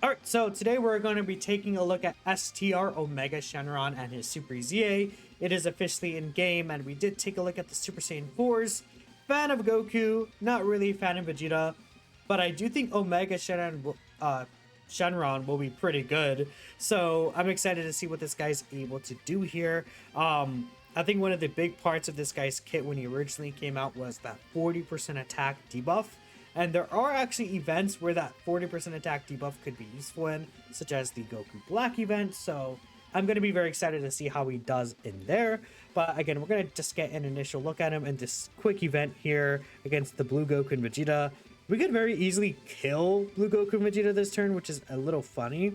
Alright, so today we're going to be taking a look at STR Omega Shenron and his Super EZA. It is officially in game, and we did take a look at the Super Saiyan 4s. Fan of Goku, not really a fan of Vegeta, but I do think Omega Shenron will be pretty good. So I'm excited to see what this guy's able to do here. I think one of the big parts of this guy's kit when he originally came out was that 40% attack debuff. And there are actually events where that 40% attack debuff could be useful in, such as the Goku Black event. So I'm going to be very excited to see how he does in there. But again, we're going to just get an initial look at him in this quick event here against the Blue Goku and Vegeta. We could very easily kill Blue Goku and Vegeta this turn, which is a little funny.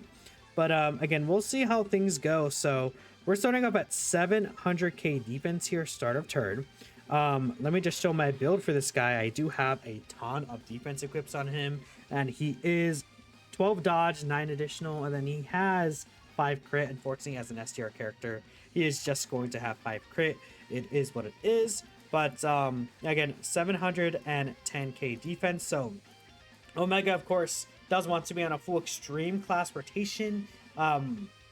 But again, we'll see how things go. So we're starting up at 700k defense here, start of turn. Let me just show my build for this guy. I do have a ton of defense equips on him, and he is 12 dodge, 9 additional, and then he has 5 crit. Unfortunately, as an STR character, he is just going to have 5 crit. It is what it is. But again, 710k defense. So Omega, of course, does want to be on a full extreme class rotation.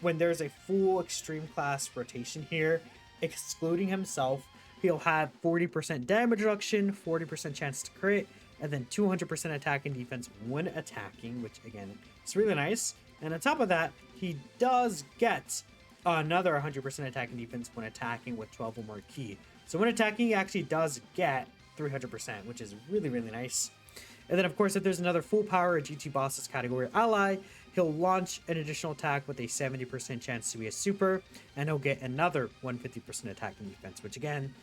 When there's a full extreme class rotation here, excluding himself, he'll have 40% damage reduction, 40% chance to crit, and then 200% attack and defense when attacking, which again is really nice. And on top of that, he does get another 100% attack and defense when attacking with 12 or more ki. So when attacking, he actually does get 300%, which is really, really nice. And then, of course, if there's another full power GT Bosses category ally, he'll launch an additional attack with a 70% chance to be a super, and he'll get another 150% attack and defense, which again,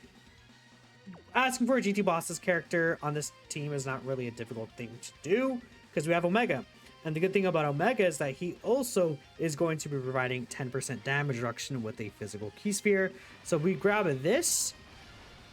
asking for a GT Bosses character on this team is not really a difficult thing to do because we have Omega. And the good thing about Omega is that he also is going to be providing 10% damage reduction with a physical key sphere. So if we grab this,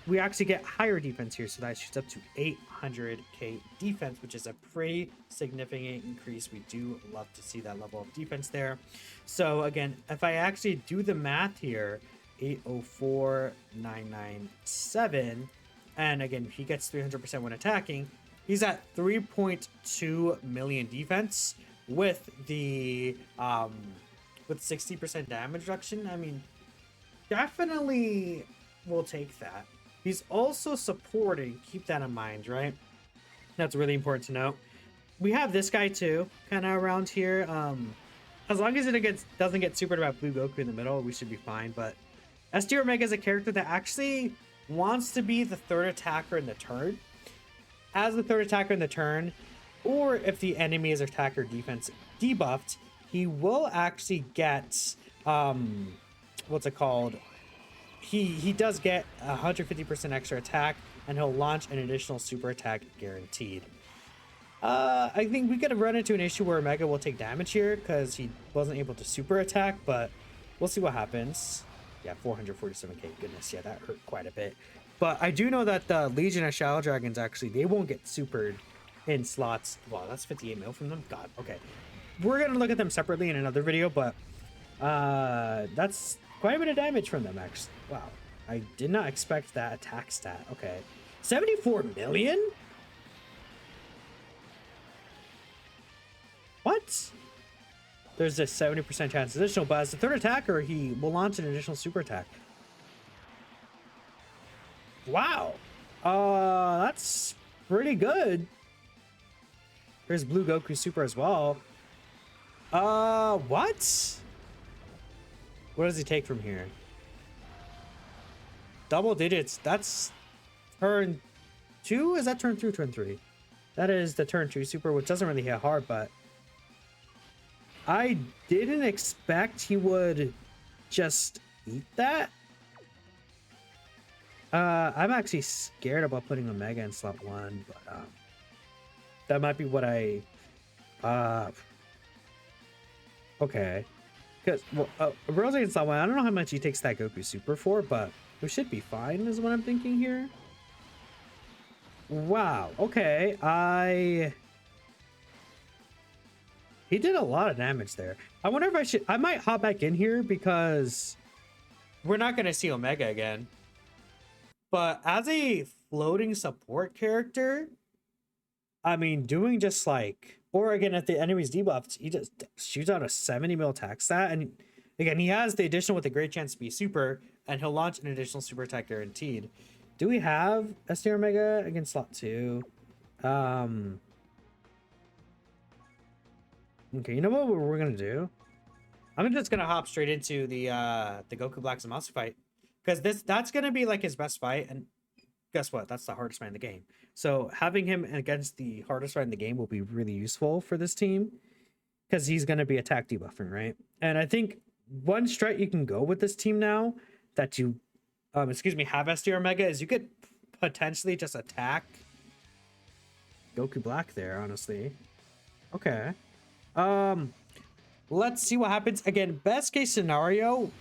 we actually get higher defense here, so that shoots up to 800k defense, which is a pretty significant increase. We do love to see that level of defense there. So again, if I actually do the math here, 804,997, and again, he gets 300% when attacking, he's at 3.2 million defense with the with 60% damage reduction. I mean, definitely will take that. He's also supporting, keep that in mind, right? That's really important to note. We have this guy too, kind of around here. As long as it doesn't get supered by Blue Goku in the middle, we should be fine. But STR Omega is a character that actually wants to be the third attacker in the turn. As the third attacker in the turn, or if the enemy is attacker defense debuffed, he will actually get, what's it called? He does get 150% extra attack, and he'll launch an additional super attack guaranteed. I think we could have run into an issue where Omega will take damage here because he wasn't able to super attack, but we'll see what happens. Yeah, 447k. Goodness, yeah, that hurt quite a bit. But I do know that the Legion of Shadow Dragons, actually, they won't get supered in slots. Wow, that's 58 mil from them? God, okay. We're going to look at them separately in another video, but that's quite a bit of damage from them, actually. Wow, I did not expect that attack stat. Okay, 74 million? What? There's a 70% chance additional, but as the third attacker, he will launch an additional super attack. Wow. That's pretty good. There's Blue Goku Super as well. What? What does he take from here? Double digits. That's turn 2? Is that turn 2 or turn 3? That is the turn 2 super, which doesn't really hit hard, but I didn't expect he would just eat that. I'm actually scared about putting Omega in slot 1, but that might be what I okay. Because, well, Rose in slot 1, I don't know how much he takes that Goku Super for, but we should be fine, is what I'm thinking here. Wow, okay, he did a lot of damage there. I wonder if I might hop back in here because we're not going to see Omega again. But as a floating support character, I mean, doing just like Or again, if the enemy's debuffed, he just shoots out a 70 mil attack stat. And again, he has the additional with a great chance to be super, and he'll launch an additional super attack guaranteed. Do we have STR Mega against slot 2? Okay, you know what we're gonna do? I'm just gonna hop straight into the Goku Black Zamasu fight. Because that's gonna be like his best fight, and guess what? That's the hardest fight in the game. So having him against the hardest fight in the game will be really useful for this team. Because he's gonna be attack debuffing, right? And I think one strat you can go with this team now that you have STR Mega is you could potentially just attack Goku Black there, honestly. Okay. Let's see what happens. Again, best case scenario,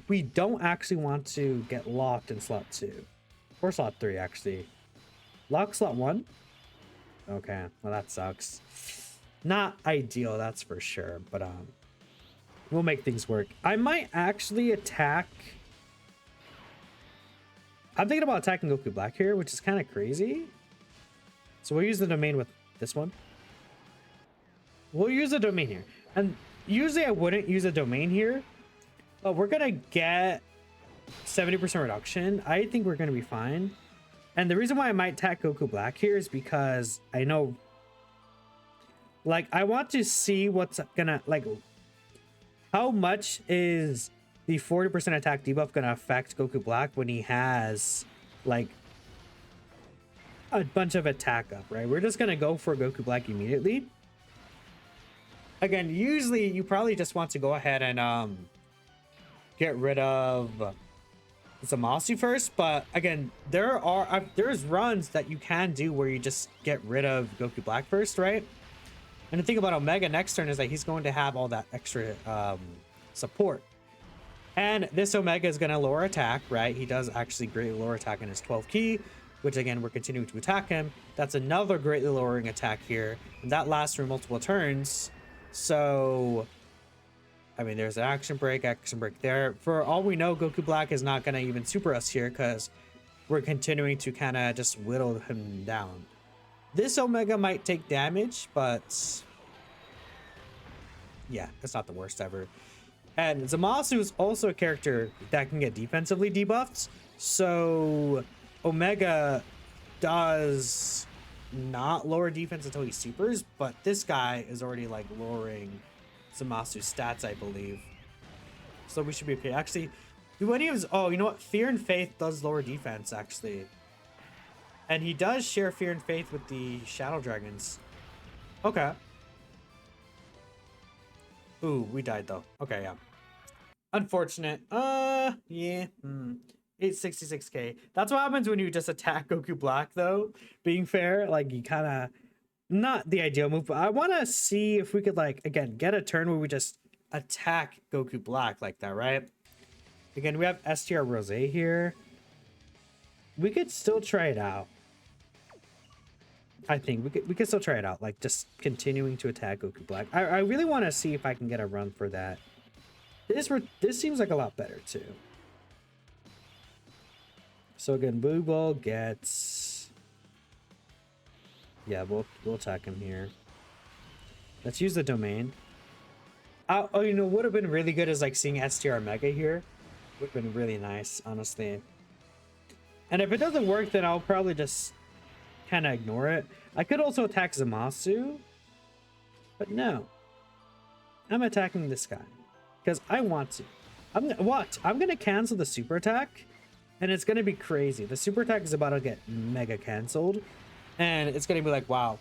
we don't actually want to get locked in slot 2. Or slot 3, actually. Lock slot 1? Okay, well that sucks. Not ideal, that's for sure, but we'll make things work. I might actually attack... I'm thinking about attacking Goku Black here, which is kind of crazy. So we'll use the domain with this one. We'll use a domain here. And usually I wouldn't use a domain here, but we're going to get 70% reduction. I think we're going to be fine. And the reason why I might attack Goku Black here is because I know, like, I want to see what's gonna, like, how much is the 40% attack debuff gonna affect Goku Black when he has, like, a bunch of attack up, right? We're just gonna go for Goku Black immediately. Again, usually you probably just want to go ahead and get rid of Zamasu first, but again, there's runs that you can do where you just get rid of Goku Black first, right? And the thing about Omega next turn is that he's going to have all that extra support. And this Omega is going to lower attack, right? He does actually greatly lower attack in his 12 key, which again, we're continuing to attack him. That's another greatly lowering attack here. And that lasts for multiple turns. So, I mean, there's an action break there. For all we know, Goku Black is not going to even super us here because we're continuing to kind of just whittle him down. This Omega might take damage, but yeah, it's not the worst ever. And Zamasu is also a character that can get defensively debuffed. So Omega does not lower defense until he supers, but this guy is already like lowering Zamasu's stats, I believe. So we should be okay. Actually, do any of his... Oh, you know what? Fear and Faith does lower defense, actually. And he does share Fear and Faith with the Shadow Dragons. Okay. Ooh, we died, though. Okay, yeah. Unfortunate. Yeah. 866k. That's what happens when you just attack Goku Black, though. Being fair, like, you kind of... Not the ideal move, but I want to see if we could, like, again, get a turn where we just attack Goku Black like that, right? Again, we have STR Rose here. We could still try it out. I think we could still try it out, like just continuing to attack Goku Black. I really want to see if I can get a run for that. This seems like a lot better too. So again, Boo Ball gets... Yeah, we'll attack him here. Let's use the domain. Oh, you know, would have been really good is like seeing STR Mega here. Would have been really nice, honestly. And if it doesn't work, then I'll probably just kind of ignore it. I could also attack Zamasu, but no. I'm attacking this guy because I want to. I'm gonna cancel the super attack, and it's gonna be crazy. The super attack is about to get mega canceled, and it's gonna be like, wow,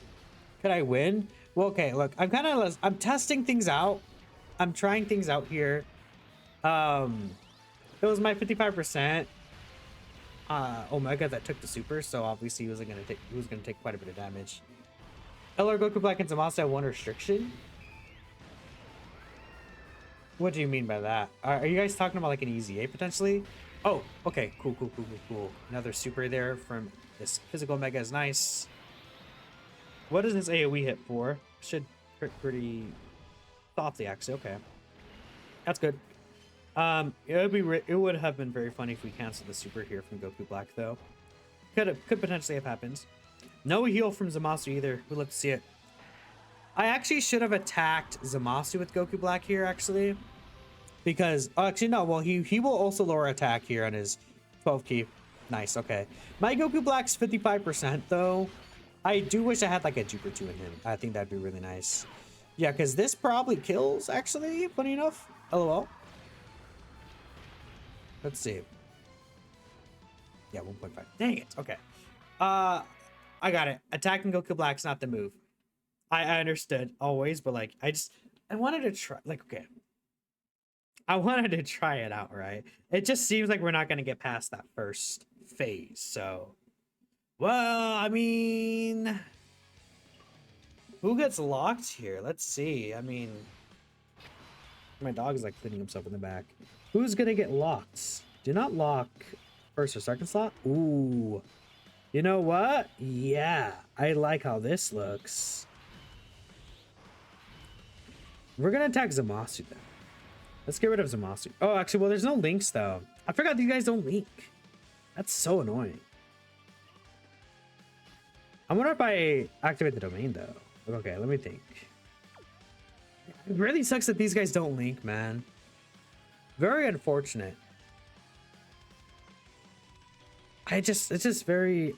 could I win? Well, okay, look, I'm testing things out. I'm trying things out here. It was my 55% Omega that took the super, so obviously he was gonna take quite a bit of damage. LR Goku Black and Zamasu have one restriction. What do you mean by that? Are you guys talking about like an EZA potentially? Oh, okay, cool. Another super there from this physical Omega is nice. What does this AoE hit for? Should hit pretty softly, actually. Okay, that's good. It would have been very funny if we canceled the super here from Goku Black, though. Could potentially have happened. No heal from Zamasu either. We'd love to see it. I actually should have attacked Zamasu with Goku Black here, actually. Because, oh, actually, no. Well, he will also lower attack here on his 12 key. Nice, okay. My Goku Black's 55%, though. I do wish I had, like, a Juper 2 in him. I think that'd be really nice. Yeah, because this probably kills, actually, funny enough. LOL. Let's see. Yeah, 1.5. Dang it. Okay. I got it. Attacking Goku Black's not the move. I understood always, but like I wanted to try, like, okay. I wanted to try it out, right? It just seems like we're not gonna get past that first phase. So, well, I mean, who gets locked here? Let's see. I mean, my dog is like cleaning himself in the back. Who's gonna get locked? Do not lock first or second slot. Ooh, you know what? Yeah, I like how this looks. We're gonna attack Zamasu then. Let's get rid of Zamasu. Oh, actually, well, there's no links though. I forgot these guys don't link. That's so annoying. I wonder if I activate the domain though. Okay, let me think. It really sucks that these guys don't link, man. Very unfortunate. It's just very,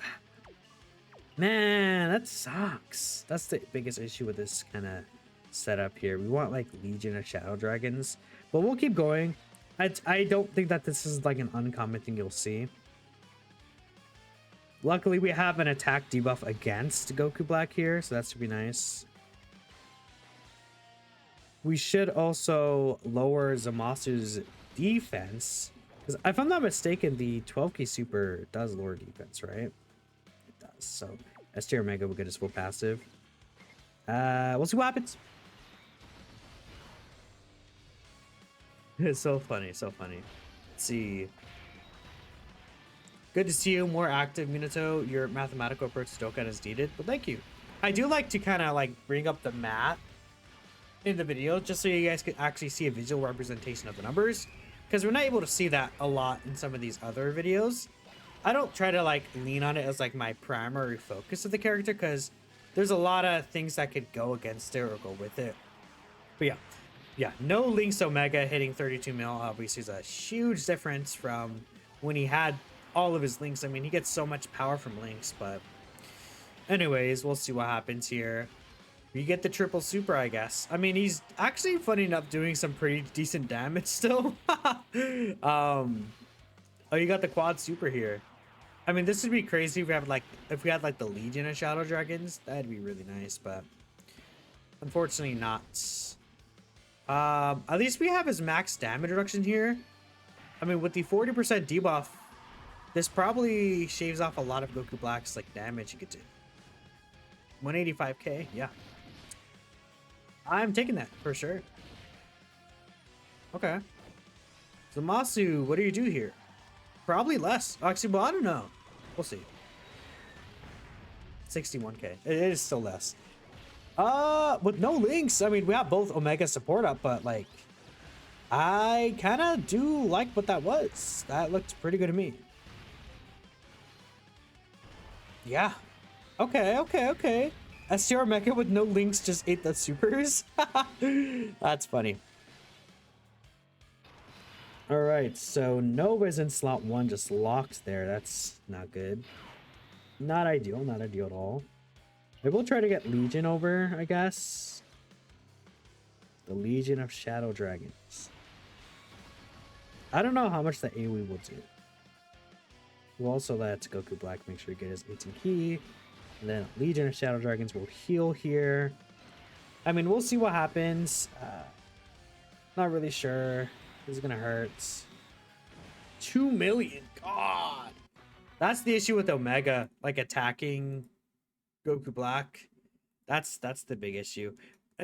man, that sucks. That's the biggest issue with this kind of setup here. We want like Legion of Shadow Dragons, but we'll keep going. I don't think that this is like an uncommon thing you'll see. Luckily, we have an attack debuff against Goku Black here, so that should be nice. We should also lower Zamasu's defense, because if I'm not mistaken, the 12k super does lower defense, right? It does. So STR Mega will get his full passive. We'll see what happens. It's so funny, so funny. Let's see. Good to see you. More active, Minato. Your mathematical approach to Dokkan is needed, but thank you. I do like to kind of like bring up the math in the video just so you guys can actually see a visual representation of the numbers, because we're not able to see that a lot in some of these other videos. I don't try to like lean on it as like my primary focus of the character, because there's a lot of things that could go against it or go with it. But yeah, no Link's Omega hitting 32 mil obviously is a huge difference from when he had all of his links. I mean, he gets so much power from links, but anyways, we'll see what happens here. You get the triple super, I guess. I mean, he's actually, funny enough, doing some pretty decent damage still. Oh, you got the quad super here. I mean, this would be crazy if we had like the Legion of Shadow Dragons. That'd be really nice, but unfortunately not. At least we have his max damage reduction here. I mean, with the 40% debuff, this probably shaves off a lot of Goku Black's like damage you could do. 185k, yeah. I'm taking that for sure. Okay. Zamasu, what do you do here? Probably less. Actually, well, I don't know. We'll see. 61k. It is still less. With no links, I mean, we have both Omega support up, but like, I kind of do like what that was. That looked pretty good to me. Yeah. Okay. STR Mecha with no links just ate the supers. That's funny. All right, so Nova's in slot 1, just locked there. That's not good. Not ideal at all. Maybe we'll try to get Legion over, I guess. The Legion of Shadow Dragons. I don't know how much the AoE will do. We'll also let Goku Black make sure he gets his 18 key. And then Legion of Shadow Dragons will heal here. I mean, we'll see what happens. Not really sure. This is gonna hurt. 2 million. God. That's the issue with Omega, like attacking Goku Black. That's the big issue.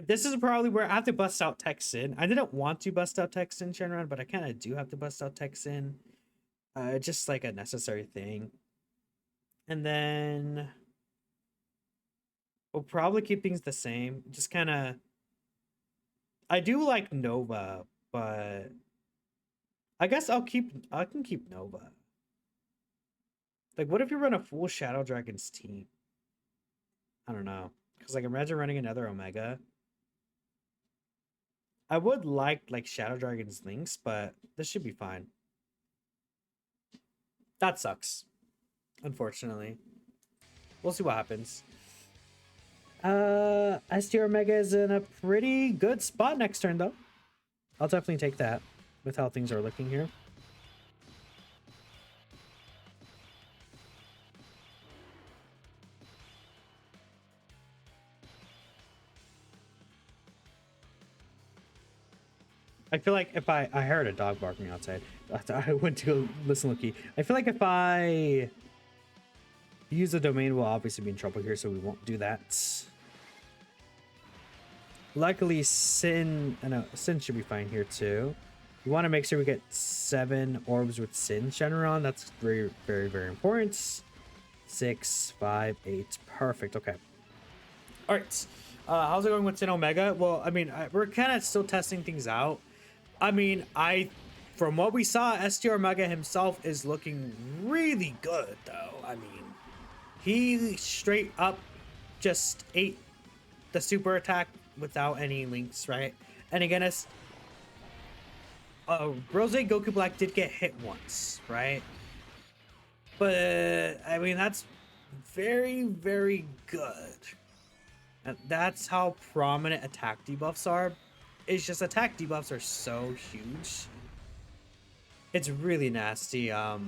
This is probably where I have to bust out Texan. I didn't want to bust out Texan Shenron, but I kind of do have to bust out Texan. Just like a necessary thing. And then we'll probably keep things the same. Just kind of, I do like Nova, but I guess I can keep Nova. Like, what if you run a full Shadow Dragons team? I don't know. Because like imagine running another Omega. I would like Shadow Dragon's links, but this should be fine. That sucks, unfortunately. We'll see what happens. STR Omega is in a pretty good spot next turn, though. I'll definitely take that with how things are looking here. I feel like if I heard a dog barking outside. I went to go listen, Loki. I feel like if I use the domain, we'll obviously be in trouble here, so we won't do that. Luckily, Sin should be fine here too. We want to make sure we get 7 orbs with Sin Shenron. That's very, very, very important. 6, 5, 8. Perfect. Okay. All right. How's it going with Sin Omega? Well, I mean, we're kind of still testing things out. I mean, from what we saw, STR Omega himself is looking really good, though. I mean, he straight up just ate the super attack without any links, right? And again, Rose Goku Black did get hit once, right? But I mean, that's very, very good. And that's how prominent attack debuffs are. It's just attack debuffs are so huge. It's really nasty how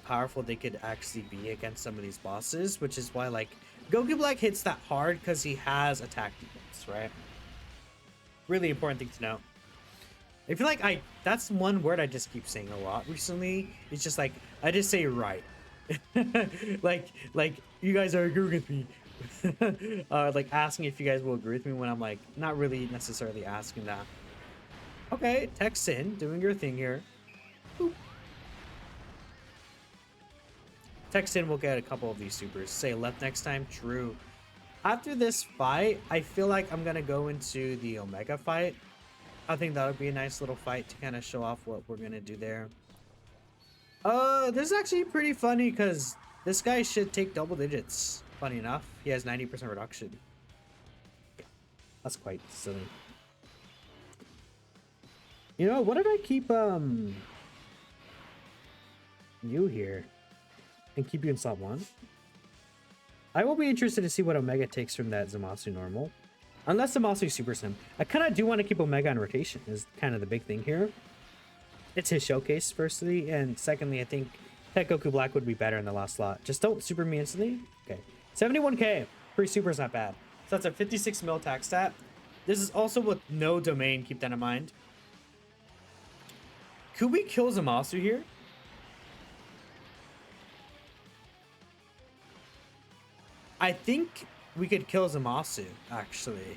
powerful they could actually be against some of these bosses, which is why like Goku Black hits that hard because he has attack debuffs, right? Really important thing to know. I feel like that's one word I just keep saying a lot recently. It's just like I just say right. like you guys are agreeing with me. Like asking if you guys will agree with me when I'm like not really necessarily asking that. Okay, text in, doing your thing here. Boop. Text in, we'll get a couple of these supers. Say left next time. True. After this fight, I feel like I'm gonna go into the Omega fight. I think that would be a nice little fight to kind of show off what we're gonna do there. This is actually pretty funny because this guy should take double digits. Funny enough, he has 90% reduction. That's quite silly. You know, what if I keep you here and keep you in slot 1? I will be interested to see what Omega takes from that Zamasu normal. Unless Zamasu supers him. I kind of do want to keep Omega on rotation is kind of the big thing here. It's his showcase, firstly, and secondly, I think Tech Goku Black would be better in the last slot. Just don't super me instantly. Okay. 71k. Free super is not bad. So that's a 56 mil attack stat. This is also with no domain, keep that in mind. Could we kill Zamasu here? I think we could kill Zamasu, actually.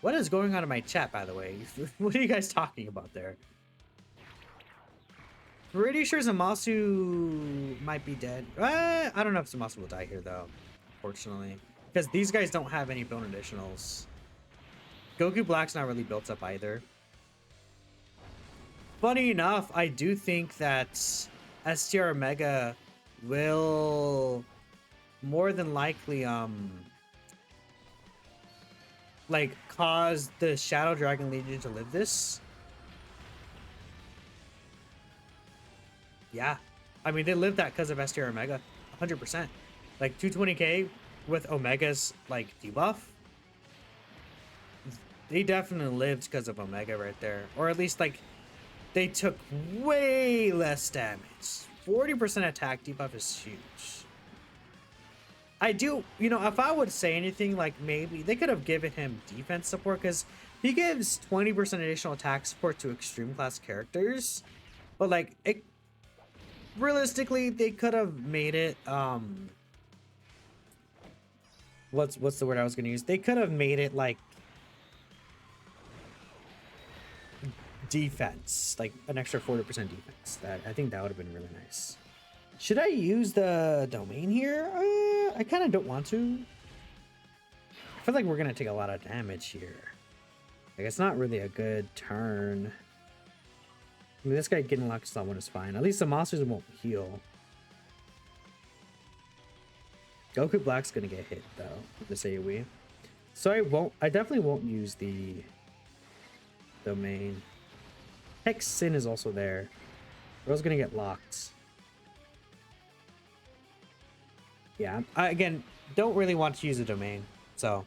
What is going on in my chat, by the way? What are you guys talking about there? Pretty sure Zamasu might be dead. I don't know if Zamasu will die here, though. Unfortunately. Because these guys don't have any bone additionals. Goku Black's not really built up either. Funny enough, I do think that STR Omega will more than likely like cause the Shadow Dragon Legion to live this. Yeah, I mean they lived that because of STR Omega 100%. Like 220k with Omega's like debuff, they definitely lived because of Omega right there. Or at least like they took way less damage. 40% attack debuff is huge. I do, you know, if I would say anything, like maybe they could have given him defense support because he gives 20% additional attack support to extreme class characters. But like, it, realistically, they could have made it, what's the word I was going to use? They could have made it like defense, like an extra 40% defense. That I think that would have been really nice. Should I use the domain here? I kind of don't want to. I feel like we're gonna take a lot of damage here. Like it's not really a good turn. I mean, this guy getting locked slot 1 is fine. At least the monsters won't heal. Goku Black's gonna get hit though with this AoE. So I definitely won't use the domain. Hex Sin is also there. Bro's gonna get locked. Yeah, I, again, don't really want to use a domain. So,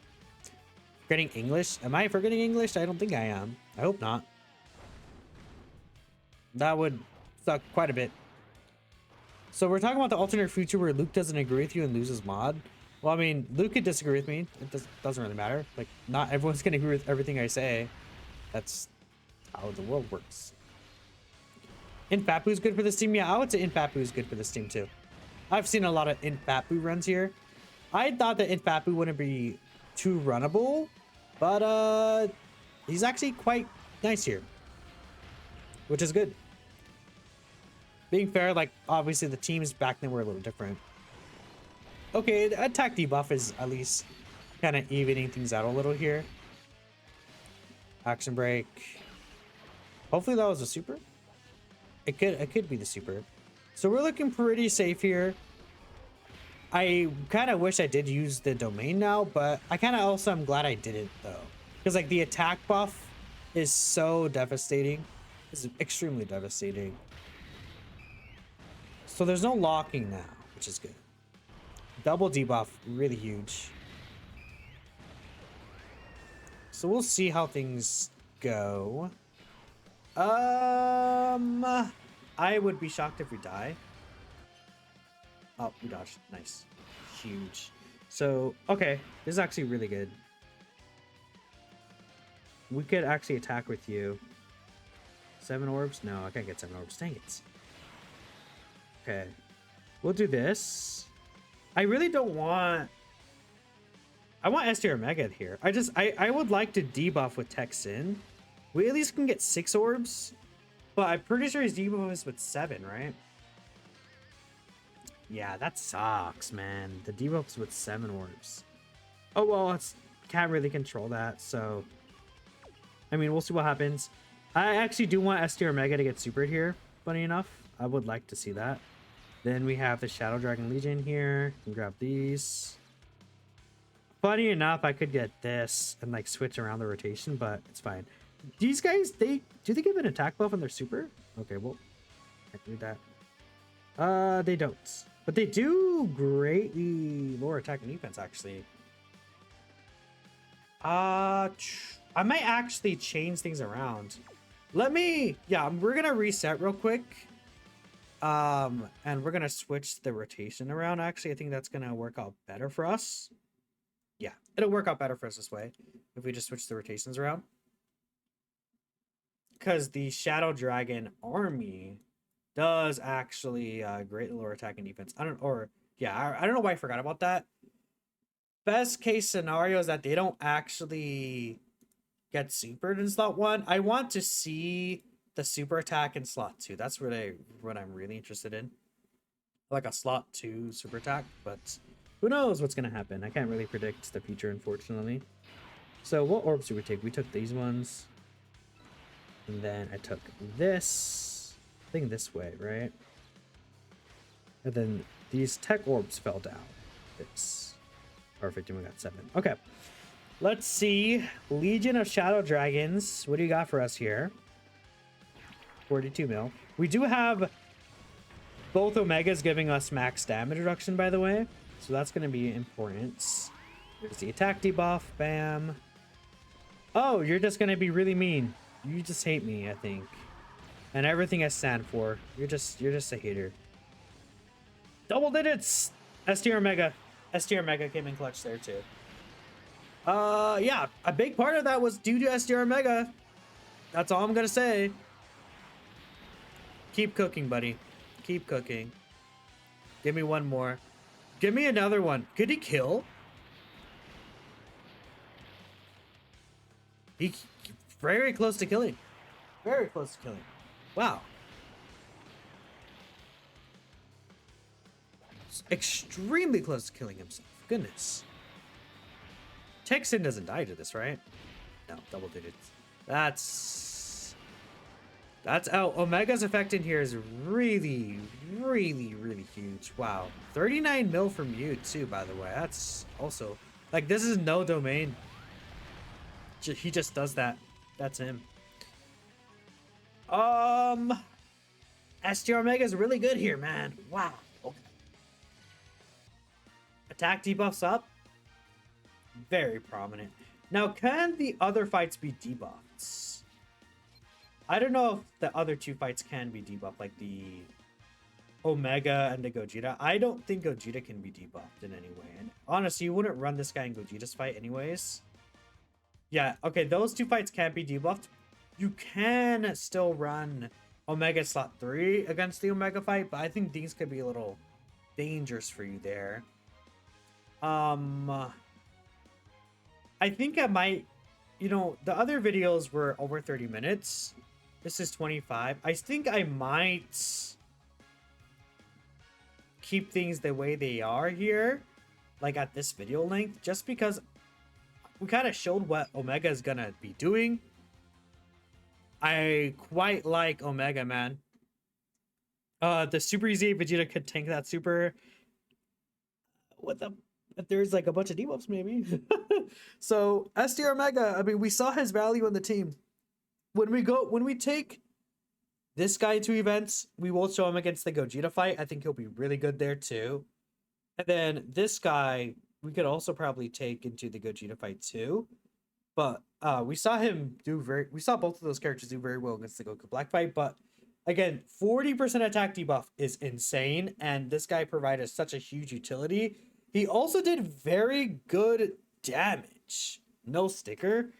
forgetting English? Am I forgetting English? I don't think I am. I hope not. That would suck quite a bit. So we're talking about the alternate future where Luke doesn't agree with you and loses mod. Well, I mean, Luke could disagree with me. It doesn't really matter. Like, not everyone's gonna agree with everything I say. That's how the world works. Infapu's good for this team. Yeah, I would say Infapu is good for this team too. I've seen a lot of Infapu runs here. I thought that Infapu wouldn't be too runnable, but he's actually quite nice here, which is good. Being fair, like, obviously the teams back then were a little different. Okay, the attack debuff is at least kind of evening things out a little here. Action break. Hopefully that was a super. It could be the super. So we're looking pretty safe here. I kind of wish I did use the domain now, but I kind of also am glad I didn't though, because like the attack buff is so devastating. It's extremely devastating. So there's no locking now, which is good. Double debuff, really huge. So we'll see how things go. I would be shocked if we die. Oh, we dodged. Nice. Huge. So, okay. This is actually really good. We could actually attack with you. 7 orbs? No, I can't get 7 orbs. Dang it. Okay. We'll do this. I really don't want... I want STR Mega here. I would like to debuff with Tech Sin. We at least can get 6 orbs. But I'm pretty sure his debuff is with 7, right? Yeah, that sucks, man. The debuff's with 7 orbs. Oh, well, it's can't really control that, so... I mean, we'll see what happens. I actually do want STR Mega to get supered here, funny enough. I would like to see that. Then we have the Shadow Dragon Legion here. You can grab these. Funny enough, I could get this and like switch around the rotation, but it's fine. These guys, do they give an attack buff on their super? Okay, well, I can do that. They don't. But they do greatly lower attack and defense, actually. I might actually change things around. Yeah, we're gonna reset real quick. And we're gonna switch the rotation around. Actually, I think that's gonna work out better for us. Yeah, it'll work out better for us this way if we just switch the rotations around. Because the Shadow Dragon army does actually greatly lower attack and defense. I don't know why I forgot about that. Best case scenario is that they don't actually get supered in slot 1. I want to see the super attack in slot 2. That's what I'm really interested in. Like a slot 2 super attack, but who knows what's gonna happen? I can't really predict the future, unfortunately. So what orbs do we take? We took these ones. And then I took this. I think this way, right? And then these tech orbs fell down. It's perfect, and we got 7. Okay. Let's see. Legion of Shadow Dragons. What do you got for us here? 42 mil. We do have both Omegas giving us max damage reduction, by the way. So that's going to be important. There's the attack debuff. Bam. Oh, you're just going to be really mean. You just hate me, I think. And everything I stand for. You're just a hater. Double digits! STR Mega. STR Mega came in clutch there too. Yeah, a big part of that was due to STR Mega. That's all I'm gonna say. Keep cooking, buddy. Keep cooking. Give me one more. Give me another one. Could he kill? He very close to killing. Very close to killing. Wow. Extremely close to killing himself. Goodness. Texan doesn't die to this, right? No, double digits. That's... That's out. Omega's effect in here is really, really, really huge. Wow. 39 mil from you too, by the way. That's also like this is no domain. He just does that. That's him. STR Omega is really good here, man. Wow. Okay. Attack debuffs up. Very prominent. Now, can the other fights be debuffed? I don't know if the other two fights can be debuffed, like the Omega and the Gogeta. I don't think Gogeta can be debuffed in any way. And honestly, you wouldn't run this guy in Gogeta's fight anyways. Yeah, okay, those two fights can't be debuffed. You can still run Omega slot 3 against the Omega fight, but I think these could be a little dangerous for you there. I think I might, you know, the other videos were over 30 minutes. This is 25. I think I might keep things the way they are here, like at this video length, just because we kind of showed what Omega is gonna be doing. I quite like Omega, man. The Super EZA Vegeta could tank that super. What the? If there's like a bunch of debuffs, maybe. So STR Omega, I mean, we saw his value in the team. When we take this guy to events, we will show him against the Gogeta fight. I think he'll be really good there too. And then this guy, we could also probably take into the Gogeta fight too. But we saw both of those characters do very well against the Goku Black fight. But again, 40% attack debuff is insane, and this guy provided such a huge utility. He also did very good damage. No sticker.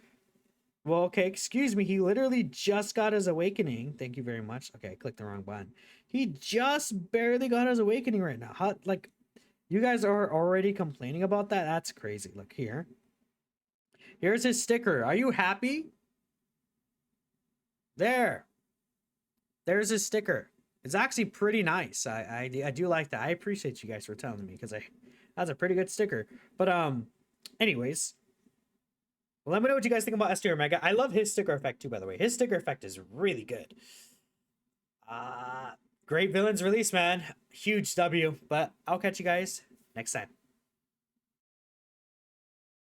Well, okay, excuse me. He literally just got his awakening. Thank you very much. Okay, I clicked the wrong button. He just barely got his awakening right now. How, like, you guys are already complaining about that? That's crazy. Look here. Here's his sticker. Are you happy? There. There's his sticker. It's actually pretty nice. I do like that. I appreciate you guys for telling me, because that's a pretty good sticker. But anyways, let me know what you guys think about STR Omega. I love his sticker effect too, by the way. His sticker effect is really good. Great villains release, man. Huge W. But I'll catch you guys next time.